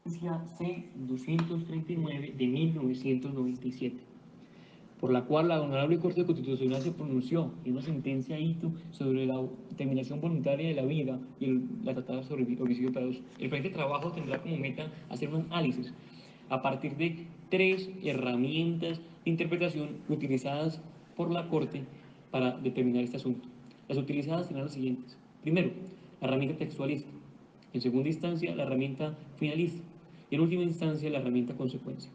C-239 de 1997, por la cual la Honorable Corte Constitucional se pronunció en una sentencia hito sobre la terminación voluntaria de la vida y la tratada sobre el homicidio doloso. El presente trabajo tendrá como meta hacer un análisis a partir de 3 herramientas de interpretación utilizadas por la Corte para determinar este asunto. Las utilizadas serán las siguientes. Primero, la herramienta textualista. En segunda instancia, la herramienta finalista. Y en última instancia, la herramienta consecuencia.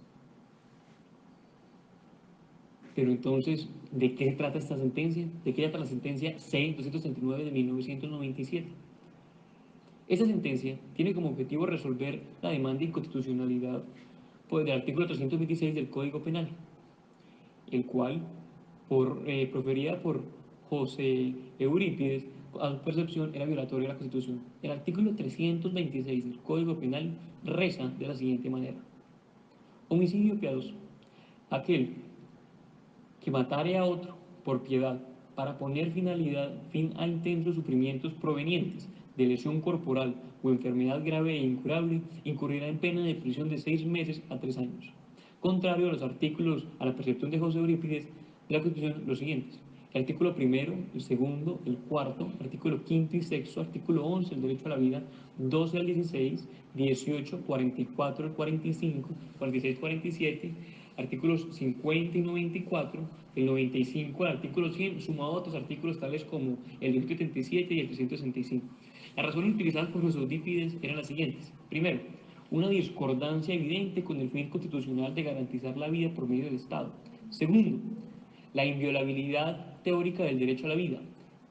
Pero entonces, ¿de qué trata esta sentencia? ¿De qué trata la sentencia C-239 de 1997? Esta sentencia tiene como objetivo resolver la demanda de inconstitucionalidad del artículo 326 del Código Penal, el cual, proferida por José Eurípides, a su percepción era violatoria de la Constitución. El artículo 326 del Código Penal reza de la siguiente manera: homicidio piadoso, aquel que matare a otro por piedad para poner fin a intensos sufrimientos provenientes de lesión corporal o enfermedad grave e incurable, incurrirá en pena de prisión de 6 meses a 3 años. Contrario a los artículos, a la percepción de José Eurípides de la Constitución, los siguientes: el artículo primero, el segundo, el cuarto, artículo quinto y sexto, artículo 11, el derecho a la vida, 12 al 16, 18, 44 al 45, 46, 47, artículos 50 y 94, el 95 al artículo 100, sumado a otros artículos tales como el 277 y el 365. Las razones utilizadas por los Eurípides eran las siguientes. Primero, una discordancia evidente con el fin constitucional de garantizar la vida por medio del Estado. Segundo, la inviolabilidad teórica del derecho a la vida.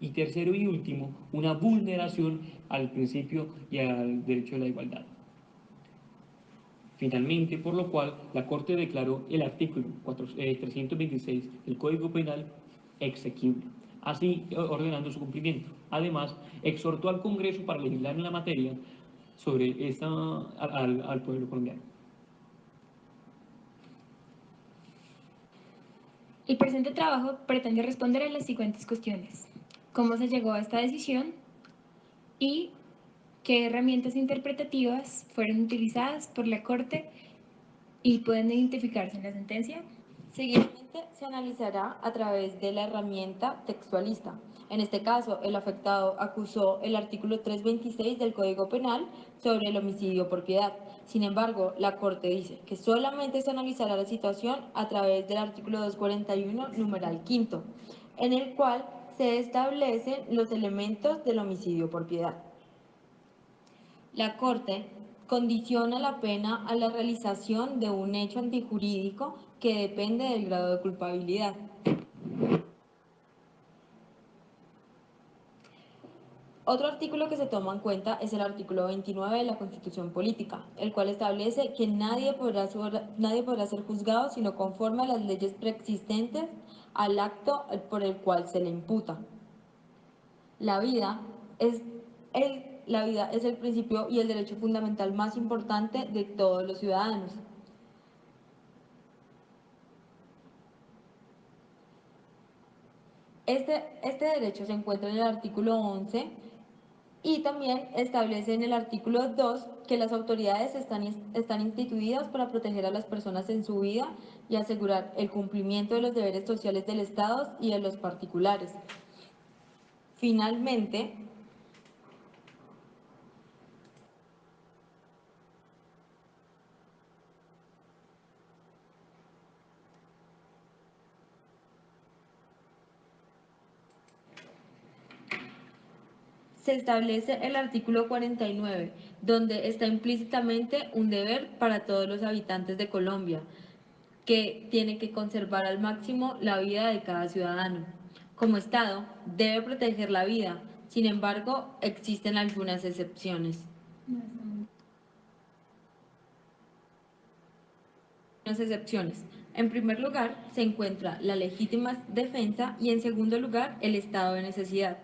Y tercero y último, una vulneración al principio y al derecho de la igualdad. Finalmente, por lo cual, la Corte declaró el artículo 326 del Código Penal exequible, así ordenando su cumplimiento. Además, exhortó al Congreso para legislar en la materia sobre al pueblo colombiano. El presente trabajo pretende responder a las siguientes cuestiones: ¿cómo se llegó a esta decisión? Y qué herramientas interpretativas fueron utilizadas por la Corte y pueden identificarse en la sentencia. Seguidamente se analizará a través de la herramienta textualista. En este caso, el afectado acusó el artículo 326 del Código Penal sobre el homicidio por piedad. Sin embargo, la Corte dice que solamente se analizará la situación a través del artículo 241, numeral quinto, en el cual se establecen los elementos del homicidio por piedad. La Corte condiciona la pena a la realización de un hecho antijurídico que depende del grado de culpabilidad. Otro artículo que se toma en cuenta es el artículo 29 de la Constitución Política, el cual establece que nadie podrá ser juzgado sino conforme a las leyes preexistentes al acto por el cual se le imputa. La vida es el principio y el derecho fundamental más importante de todos los ciudadanos. Este derecho se encuentra en el artículo 11 y también establece en el artículo 2 que las autoridades están instituidas para proteger a las personas en su vida y asegurar el cumplimiento de los deberes sociales del Estado y de los particulares. Finalmente, se establece el artículo 49, donde está implícitamente un deber para todos los habitantes de Colombia, que tiene que conservar al máximo la vida de cada ciudadano. Como Estado, debe proteger la vida, sin embargo, existen algunas excepciones. En primer lugar, se encuentra la legítima defensa y en segundo lugar, el estado de necesidad,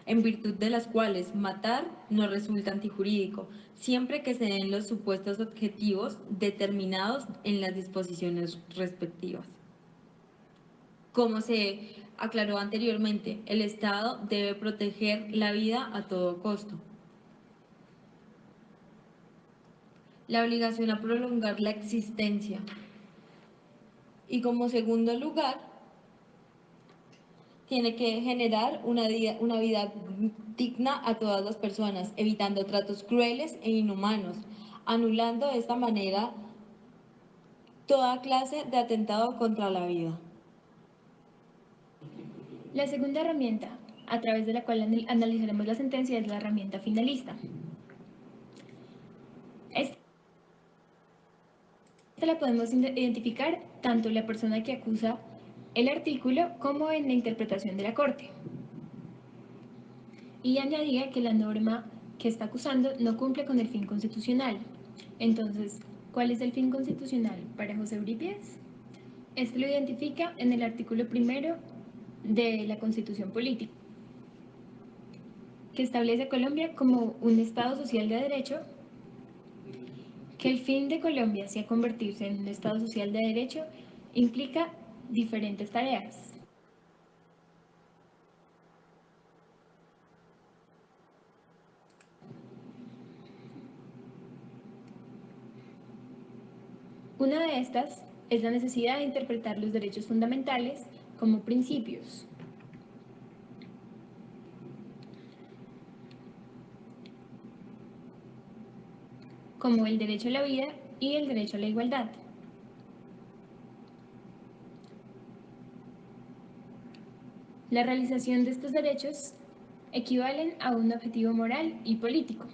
en virtud de las cuales matar no resulta antijurídico, siempre que se den los supuestos objetivos determinados en las disposiciones respectivas. Como se aclaró anteriormente, el Estado debe proteger la vida a todo costo. la obligación a prolongar la existencia. Y como segundo lugar, tiene que generar una vida digna a todas las personas, evitando tratos crueles e inhumanos, anulando de esta manera toda clase de atentado contra la vida. La segunda herramienta, a través de la cual analizaremos la sentencia, es la herramienta finalista. Esta la podemos identificar tanto en la persona que acusa el artículo como en la interpretación de la Corte. Y añadía que la norma que está acusando no cumple con el fin constitucional. Entonces, ¿cuál es el fin constitucional para José Eurípides? Este lo identifica en el artículo primero de la Constitución Política, que establece a Colombia como un Estado social de derecho, que el fin de Colombia hacia convertirse en un Estado social de derecho implica diferentes tareas. Una de estas es la necesidad de interpretar los derechos fundamentales como principios. Como el derecho a la vida y el derecho a la igualdad. La realización de estos derechos equivalen a un objetivo moral y político.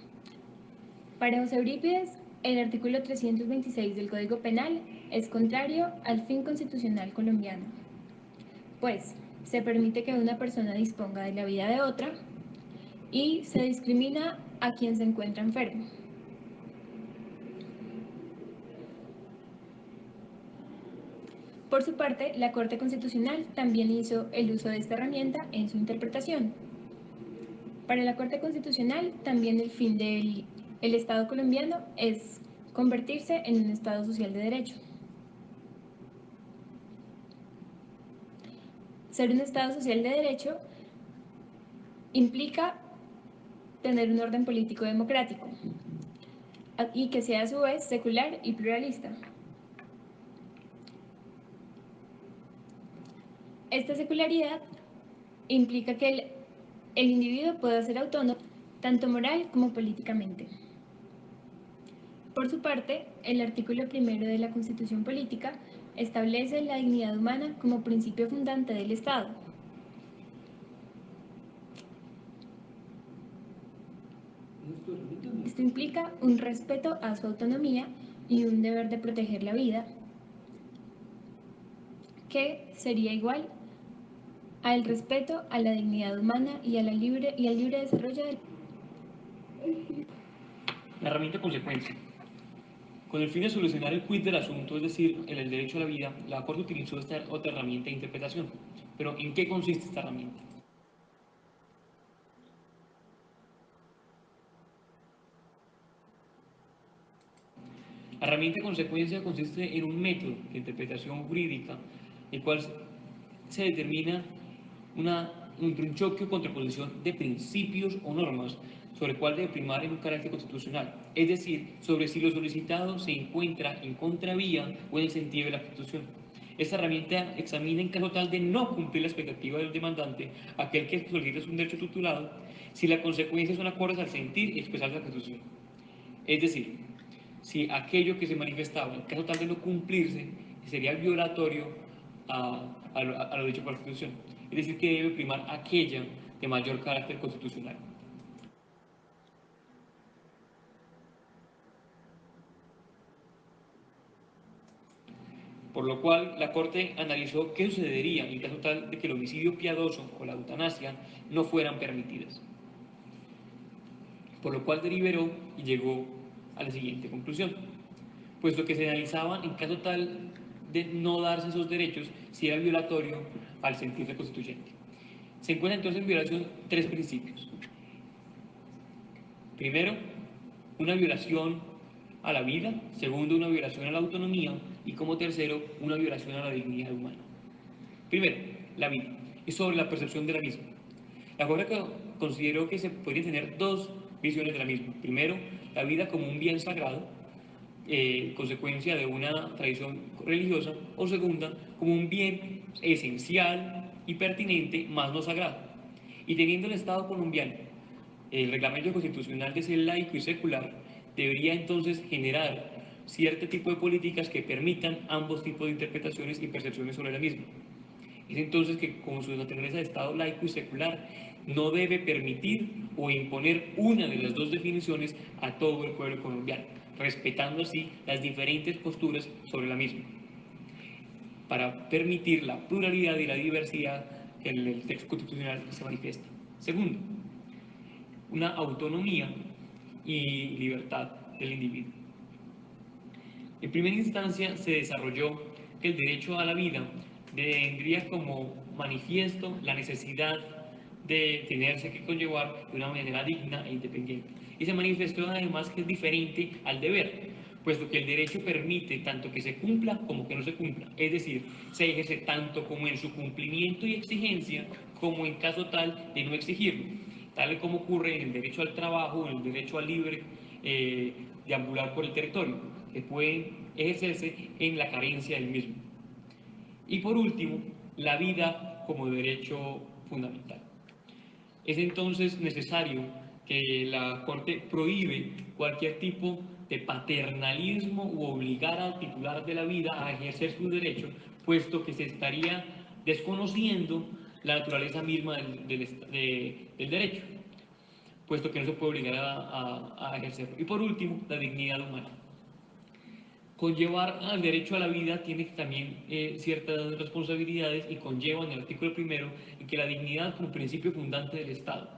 Para José Eurípides, el artículo 326 del Código Penal es contrario al fin constitucional colombiano, pues se permite que una persona disponga de la vida de otra y se discrimina a quien se encuentra enfermo. Por su parte, la Corte Constitucional también hizo el uso de esta herramienta en su interpretación. Para la Corte Constitucional, también el fin del Estado colombiano es convertirse en un Estado social de derecho. Ser un Estado social de derecho implica tener un orden político democrático y que sea a su vez secular y pluralista. Esta secularidad implica que el individuo pueda ser autónomo tanto moral como políticamente. Por su parte, el artículo primero de la Constitución Política establece la dignidad humana como principio fundante del Estado. Esto implica un respeto a su autonomía y un deber de proteger la vida, que sería igual al respeto a la dignidad humana y al libre desarrollo del... La herramienta consecuencia. Con el fin de solucionar el quid del asunto, es decir, el derecho a la vida, la Corte utilizó esta otra herramienta de interpretación. Pero ¿en qué consiste esta herramienta? La herramienta de consecuencia consiste en un método de interpretación jurídica, el cual se determina entre un choque o contraposición de principios o normas sobre el cual debe primar en un carácter constitucional, es decir, sobre si lo solicitado se encuentra en contravía o en el sentido de la Constitución. Esta herramienta examina en caso tal de no cumplir la expectativa del demandante, aquel que solicita un derecho tutelado, si las consecuencias son acordes al sentir y expresar la Constitución. Es decir, si aquello que se manifestaba, en caso tal de no cumplirse, sería violatorio a lo dicho por la Constitución. Es decir, que debe primar aquella de mayor carácter constitucional. Por lo cual, la Corte analizó qué sucedería en caso tal de que el homicidio piadoso o la eutanasia no fueran permitidas. Por lo cual deliberó y llegó a la siguiente conclusión. Puesto que se analizaban en caso tal de no darse esos derechos si era violatorio al sentirse constituyente. Se encuentran entonces en violación tres principios. Primero, una violación a la vida. Segundo, una violación a la autonomía. Y como tercero, una violación a la dignidad humana. Primero, la vida. Es sobre la percepción de la misma. La Corte consideró que se podrían tener dos visiones de la misma. Primero, la vida como un bien sagrado, consecuencia de una tradición religiosa, o segunda, como un bien esencial y pertinente, más no sagrado. Y teniendo el Estado colombiano el reglamento constitucional de ser laico y secular, debería entonces generar cierto tipo de políticas que permitan ambos tipos de interpretaciones y percepciones sobre la misma. Es entonces que, con su naturaleza de Estado laico y secular, no debe permitir o imponer una de las dos definiciones a todo el pueblo colombiano, respetando así las diferentes posturas sobre la misma, para permitir la pluralidad y la diversidad que en el texto constitucional se manifiesta. Segundo, una autonomía y libertad del individuo. En primera instancia se desarrolló que el derecho a la vida tendría como manifiesto la necesidad de tenerse que conllevar de una manera digna e independiente. Y se manifestó además que es diferente al deber, puesto que el derecho permite tanto que se cumpla como que no se cumpla. Es decir, se ejerce tanto como en su cumplimiento y exigencia, como en caso tal de no exigirlo, tal como ocurre en el derecho al trabajo, en el derecho al libre deambular por el territorio, que pueden ejercerse en la carencia del mismo. Y por último, la vida como derecho fundamental. Es entonces necesario que la Corte prohíbe cualquier tipo de paternalismo u obligar al titular de la vida a ejercer sus derechos, puesto que se estaría desconociendo la naturaleza misma del derecho, puesto que no se puede obligar a ejercerlo. Y por último, la dignidad humana. Conllevar al derecho a la vida tiene también ciertas responsabilidades y conlleva en el artículo primero en que la dignidad como principio fundante del Estado.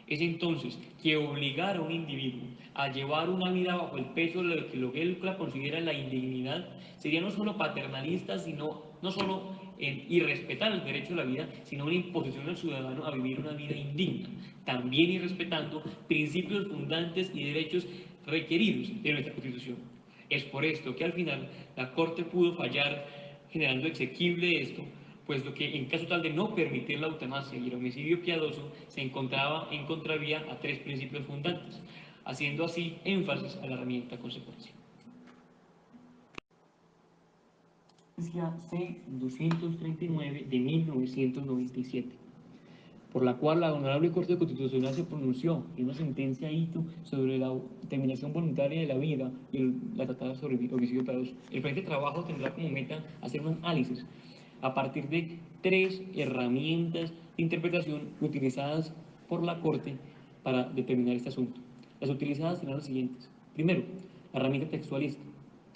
Es entonces que obligar a un individuo a llevar una vida bajo el peso de lo que él considera la indignidad sería no solo paternalista, sino no solo irrespetar el derecho a la vida, sino una imposición al ciudadano a vivir una vida indigna, también irrespetando principios fundantes y derechos requeridos de nuestra Constitución. Es por esto que al final la Corte pudo fallar generando exequible esto, puesto que en caso tal de no permitir la eutanasia y el homicidio piadoso se encontraba en contravía a tres principios fundantes, haciendo así énfasis a la herramienta consecuencia. C-239 de 1997, por la cual la Honorable Corte Constitucional se pronunció en una sentencia hito sobre la terminación voluntaria de la vida y la tratada sobre el homicidio piadoso. El frente de trabajo tendrá como meta hacer un análisis a partir de tres herramientas de interpretación utilizadas por la Corte para determinar este asunto. Las utilizadas serán las siguientes. Primero, la herramienta textualista.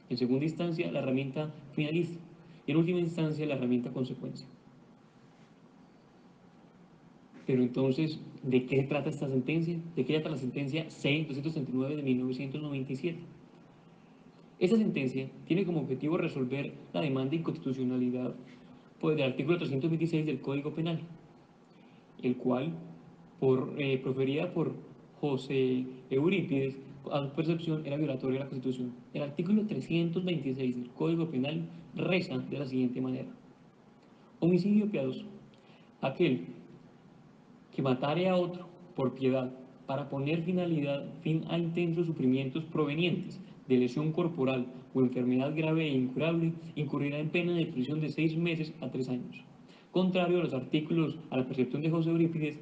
En segunda instancia, la herramienta finalista. Y en última instancia, la herramienta consecuencia. Pero entonces, ¿de qué trata esta sentencia? ¿De qué trata la sentencia C-239 de 1997? Esta sentencia tiene como objetivo resolver la demanda de inconstitucionalidad del artículo 326 del Código Penal, el cual, proferida por José Eurípides, a su percepción era violatoria de la Constitución. El artículo 326 del Código Penal reza de la siguiente manera: homicidio piadoso, aquel que matare a otro por piedad para poner fin a intensos sufrimientos provenientes de lesión corporal o enfermedad grave e incurable, incurrirá en pena de prisión de 6 meses a 3 años. Contrario a los artículos, a la percepción de José Eurípides,